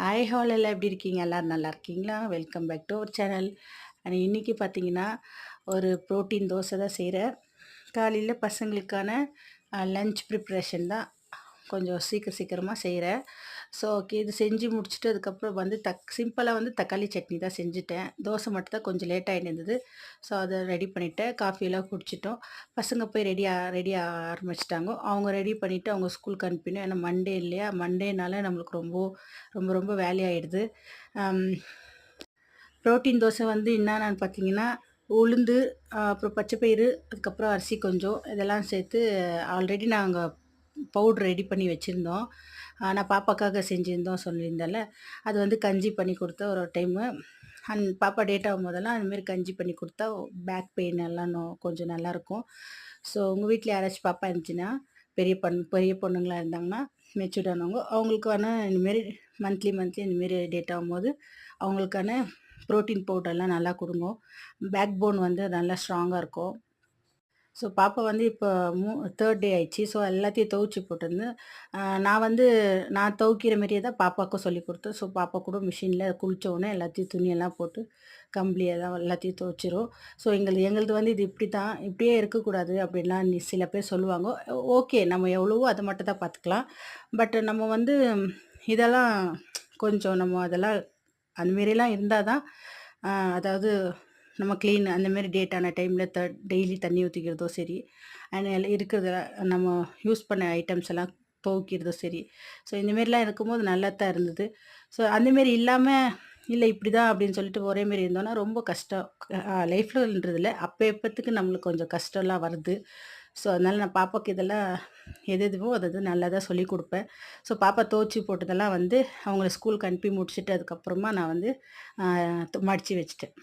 Hi hall எல்லாம் எப்படி இருக்கீங்க? எல்லாரும் நல்லா இருக்கீங்களா? Welcome back to our channel. இன்னைக்கு பார்த்தீங்கன்னா, ஒரு புரோட்டீன் தோசை தான் செய்றேன். காலையில பசங்களுக்கான லஞ்ச் ப்ரிப்பரேஷன் தான் கொஞ்சம் சீக்கிரமா செய்றேன். ஸோ ஓகே இது செஞ்சு முடிச்சுட்டு அதுக்கப்புறம் வந்து சிம்பிளா வந்து தக்காளி சட்னி தான் செஞ்சுட்டேன். தோசை மட்டும் தான் கொஞ்சம் லேட் ஆயின்னு. ஸோ அத ரெடி பண்ணிட்டேன். காஃபியெல்லாம் குடிச்சிட்டோம். பசங்க போய் ரெடி ஆரம்பிச்சுட்டாங்க. அவங்க ரெடி பண்ணிட்டு அவங்க ஸ்கூலுக்கு அனுப்பினேன். ஏன்னா மண்டே இல்லையா? மண்டேனால நம்மளுக்கு ரொம்ப வேலையாயிடுது. அம் புரோட்டீன் தோசை வந்து என்னான்னு பார்த்தீங்கன்னா, உளுந்து, அப்புறம் பச்சை பயிறு, அதுக்கப்புறம் அரிசி கொஞ்சம் இதெல்லாம் சேர்த்து ஆல்ரெடி நாங்க பவுடர் ரெடி பண்ணி வச்சிருந்தோம். நான் பாப்பாக்காக செஞ்சிருந்தோம் சொல்லியிருந்தேன்ல. அது வந்து கஞ்சி பண்ணி குடுத்தேன் ஒரு டைமு. பாப்பா டேட் ஆகும்போதெல்லாம் அதுமாரி கஞ்சி பண்ணி குடுத்தா பேக் பெயின் எல்லாம் கொஞ்சம் நல்லாயிருக்கும். ஸோ உங்க வீட்ல யாராச்சும் பாப்பா இருந்துச்சுன்னா, பெரிய பொண்ணுங்களா இருந்தாங்கன்னா, மெச்சூர்ட் ஆனவங்க, அவங்களுக்கான இந்தமாரி மந்த்லி இந்தமாரி டேட் ஆகும்போது, அவங்களுக்கான புரோட்டீன் பவுடர்லாம் நல்லா குடுங்க. பேக் போன் வந்து நல்லா ஸ்ட்ராங்கா இருக்கும். ஸோ பாப்பா வந்து இப்போ 3 டே ஆயிடுச்சு. ஸோ எல்லாத்தையும் துவச்சு போட்டிருந்தேன். நான் துவைக்கிற மாரியே தான் பாப்பாவுக்கும் சொல்லிக் குடுத்தேன். ஸோ பாப்பா கூட மிஷின்ல குளிச்ச உடனே எல்லாத்தையும் துணியெல்லாம் போட்டு கம்பளி எல்லாம் எல்லாத்தையும் துவைச்சிரும். ஸோ எங்களுது வந்து இது இப்படி தான், இப்படியே இருக்கக்கூடாது அப்படின்லாம் சில பேர் சொல்லுவாங்க. ஓகே நம்ம எவ்வளவோ அத மட்டும் தான் பார்த்துக்கலாம். பட் நம்ம வந்து இதெல்லாம் கொஞ்சம் நம்ம அதெல்லாம் அந்த மாரிலாம் இருந்தா தான் அ அதாவது நம்ம கிளீன் அந்த மாரி டேட்டான டைம்ல டெய்லி தண்ணி ஊத்திக்கிறதோ சரி, அண்ட் இருக்கிறத நம்ம யூஸ் பண்ண ஐட்டம்ஸ் எல்லாம் துவைக்கிறதோ சரி. ஸோ இந்த மாரிலாம் இருக்கும்போது நல்லா தான் இருந்தது. ஸோ அந்த மாரி இல்லாம, இல்ல இப்படிதான் அப்படின்னு சொல்லிட்டு ஒரே மாரி இருந்தோம்னா ரொம்ப கஷ்டம். லைஃப்லன்றதில்ல, எப்பத்துக்கு நம்மளுக்கு கொஞ்சம் கஷ்டம்லாம் வருது. ஸோ அதனால நான் பாப்பாக்கு இதெல்லாம் எது எதுவோ அது நல்லா தான் சொல்லிக் குடுப்பேன். ஸோ பாப்பா துவச்சு போட்டதெல்லாம் வந்து அவங்கள ஸ்கூலுக்கு அனுப்பி முடிச்சுட்டு அதுக்கப்புறமா நான் வந்து மடிச்சு வச்சுட்டேன்.